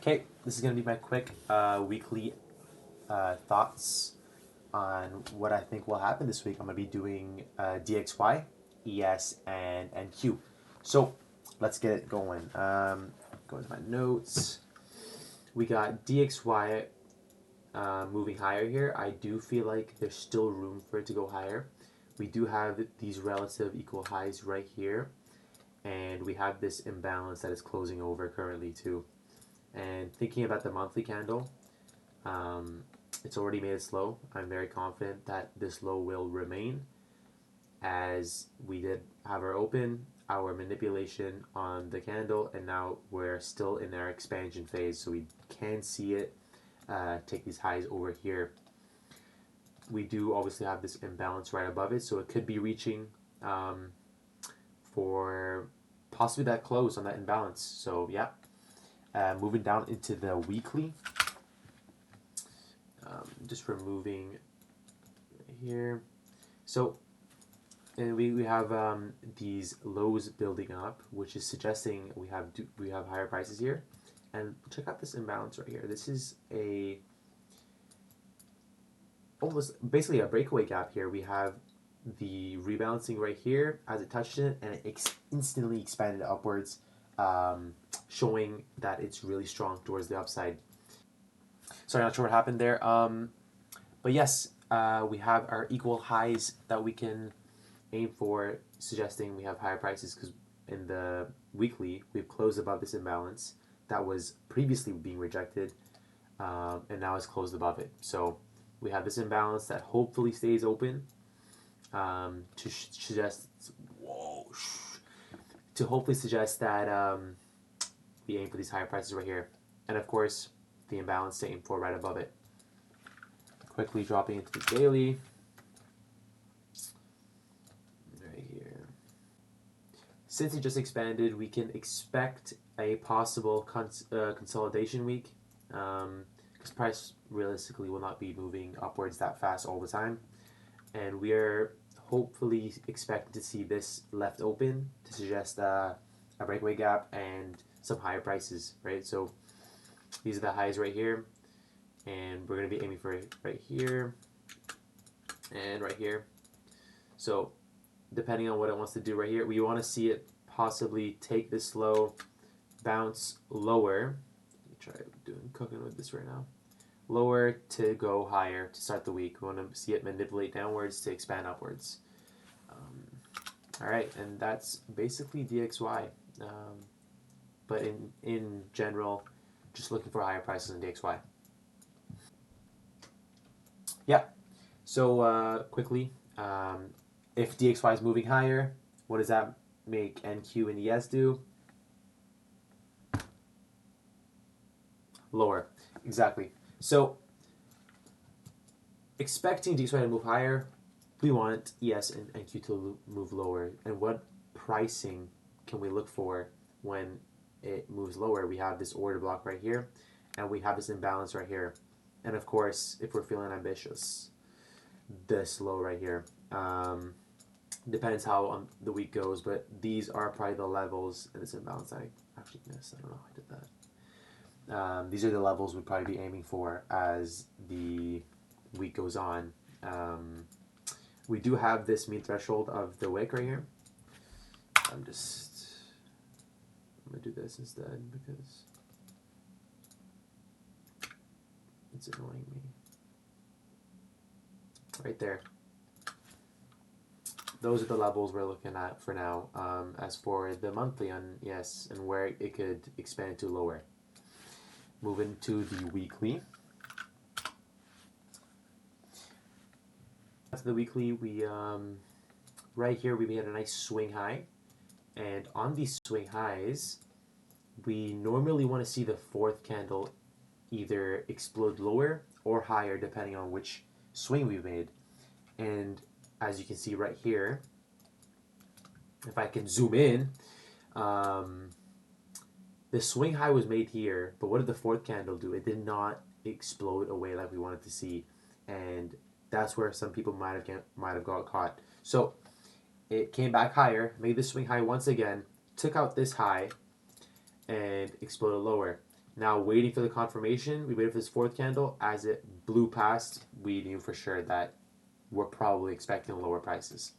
Okay, this is going to be my quick weekly thoughts on what I think will happen this week. I'm going to be doing DXY, ES, and NQ. So let's get it going. Go into my notes. We got DXY moving higher here. I do feel like there's still room for it to go higher. We do have these relative equal highs right here, and we have this imbalance that is closing over currently too. And thinking about the monthly candle, it's already made its low. I'm very confident that this low will remain, as we did have our open, our manipulation on the candle, and now we're still in our expansion phase, so we can see it take these highs over here. We do obviously have this imbalance right above it, so it could be reaching for possibly that close on that imbalance. So yeah, moving down into the weekly, just removing here. So and we have these lows building up, which is suggesting we have higher prices here. And check out this imbalance right here. This is a almost basically a breakaway gap here. We have the rebalancing right here as it touched it, and it instantly expanded upwards, showing that it's really strong towards the upside. Sorry, not sure what happened there. But yes, we have our equal highs that we can aim for, suggesting we have higher prices, because in the weekly we've closed above this imbalance that was previously being rejected, and now it's closed above it. So we have this imbalance that hopefully stays open, to suggest to hopefully suggest that we aim for these higher prices right here, and of course the imbalance to aim for right above it. Quickly dropping into the daily right here. Since it just expanded, we can expect a possible consolidation week, because price realistically will not be moving upwards that fast all the time, and we are hopefully expecting to see this left open to suggest a breakaway gap and some higher prices, right? So these are the highs right here, and we're going to be aiming for it right here and right here. So depending on what it wants to do right here, we want to see it possibly take this low, bounce lower. Let me try cooking with this right now. Lower to go higher to start the week. We want to see it manipulate downwards to expand upwards. All right, and that's basically DXY. But in general, just looking for higher prices in DXY. Yeah. So quickly, if DXY is moving higher, what does that make NQ and ES do? Lower. Exactly. So expecting DXY to move higher, we want ES and NQ to move lower. And what pricing can we look for when it moves lower? We have this order block right here, and we have this imbalance right here. And of course, if we're feeling ambitious, this low right here. Depends how the week goes, but these are probably the levels in this imbalance. I actually missed. I don't know how I did that. These are the levels we'd probably be aiming for as the week goes on. We do have this mean threshold of the wick right here. I'm gonna do this instead because it's annoying me. Right there. Those are the levels we're looking at for now. As for the monthly on ES and where it could expand to lower. Moving to the weekly. After the weekly, we right here we had a nice swing high, and on these swing highs, we normally want to see the fourth candle either explode lower or higher depending on which swing we made. And as you can see right here, if I can zoom in, the swing high was made here, but what did the fourth candle do? It did not explode away like we wanted to see, and that's where some people might have got caught. So it came back higher, made the swing high once again, took out this high, and exploded lower. Now waiting for the confirmation, we waited for this fourth candle. As it blew past, we knew for sure that we're probably expecting lower prices.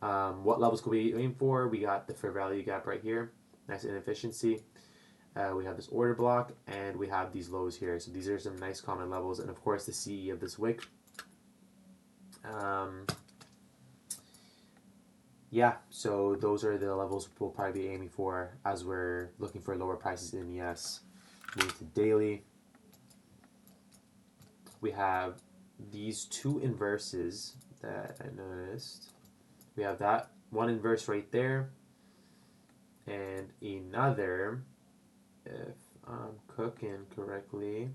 What levels could we aim for? We got the fair value gap right here. Nice inefficiency. We have this order block, and we have these lows here. So these are some nice common levels, and of course the CE of this wick. Yeah, so those are the levels we'll probably be aiming for as we're looking for lower prices in ES. Moving to daily, we have these two inverses that I noticed. We have that one inverse right there, and another, if I'm cooking correctly,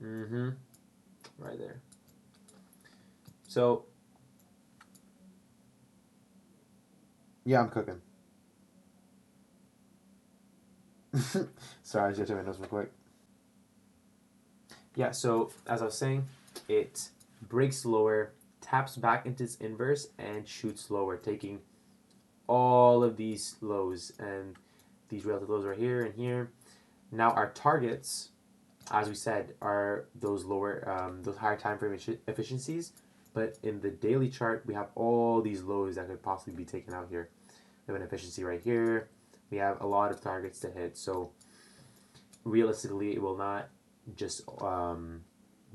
right there. So, yeah, I'm cooking. Sorry, I just checked my notes real quick. Yeah, so as I was saying, it breaks lower, taps back into its inverse, and shoots lower, taking all of these lows, and these relative lows are here and here. Now our targets, as we said, are those lower, those higher time frame efficiencies. But in the daily chart, we have all these lows that could possibly be taken out here. We have an efficiency right here. We have a lot of targets to hit. So realistically, it will not just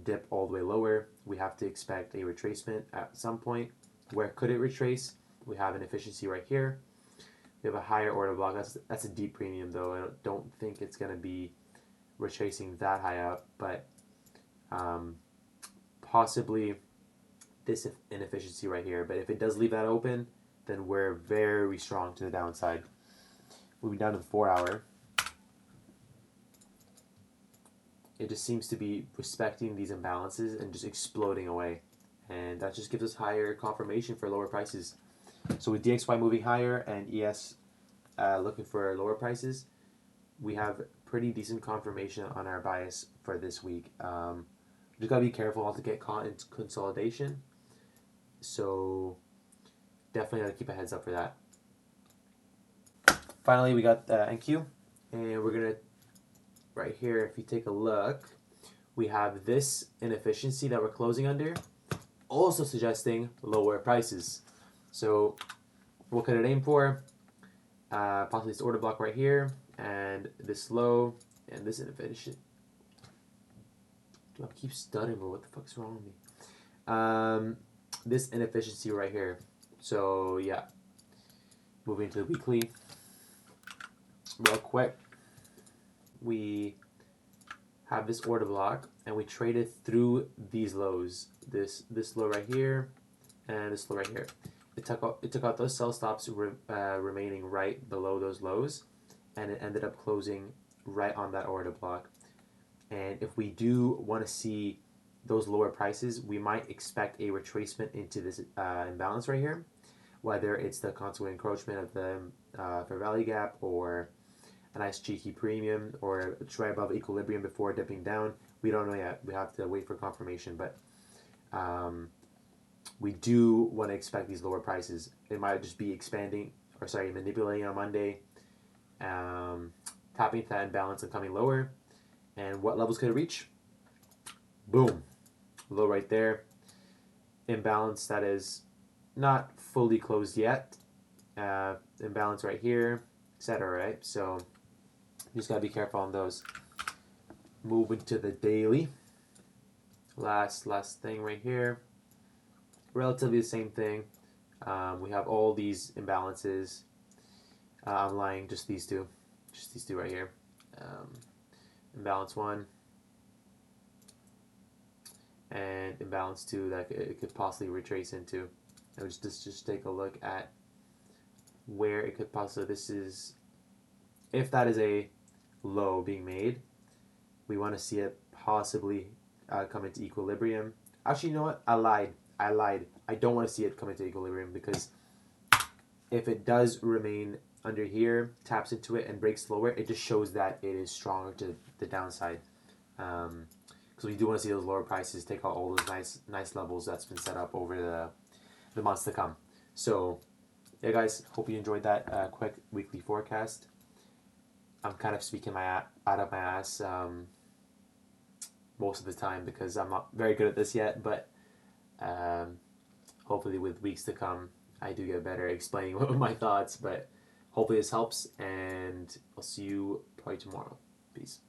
dip all the way lower. We have to expect a retracement at some point. Where could it retrace? We have an efficiency right here. We have a higher order block. That's a deep premium though. I don't think it's going to be retracing that high up, but possibly this inefficiency right here. But if it does leave that open, then we're very strong to the downside. Moving down to the 4 hour. It just seems to be respecting these imbalances and just exploding away. And that just gives us higher confirmation for lower prices. So with DXY moving higher and ES looking for lower prices, we have pretty decent confirmation on our bias for this week. Just gotta be careful not to get caught in consolidation. So definitely gotta keep a heads up for that. Finally, we got NQ, and we're gonna right here. If you take a look, we have this inefficiency that we're closing under, also suggesting lower prices. So what could it aim for? Possibly this order block right here, and this low, and this inefficient. Do I keep stuttering, bro? What the fuck's wrong with me? This inefficiency right here. So yeah, moving to the weekly, real quick. We have this order block, and we traded through these lows. This low right here, and this low right here. It took out those sell stops remaining right below those lows, and it ended up closing right on that order block. And if we do want to see those lower prices, we might expect a retracement into this imbalance right here, whether it's the consequent encroachment of the fair value gap, or a nice cheeky premium, or try above equilibrium before dipping down. We don't know yet. We have to wait for confirmation, but we do want to expect these lower prices. It might just be manipulating on Monday, tapping that imbalance and coming lower. And what levels could it reach? Boom, low right there. Imbalance that is not fully closed yet. Imbalance right here, etc. Right, so you just gotta be careful on those. Moving to the daily. Last thing right here. Relatively the same thing. We have all these imbalances. I'm lying, just these two right here. Imbalance 1 and imbalance 2 that it could possibly retrace into. And just take a look at where it could possibly. This is, if that is a low being made, we want to see it possibly come into equilibrium. Actually, you know what? I lied. I don't want to see it come into equilibrium, because if it does remain under here, taps into it and breaks lower, it just shows that it is stronger to the downside. Because we do want to see those lower prices take out all those nice levels that's been set up over the months to come. So yeah, guys, hope you enjoyed that quick weekly forecast. I'm kind of speaking out of my ass most of the time because I'm not very good at this yet, but um, hopefully with weeks to come, I do get better at explaining my thoughts, but hopefully this helps, and I'll see you probably tomorrow. Peace.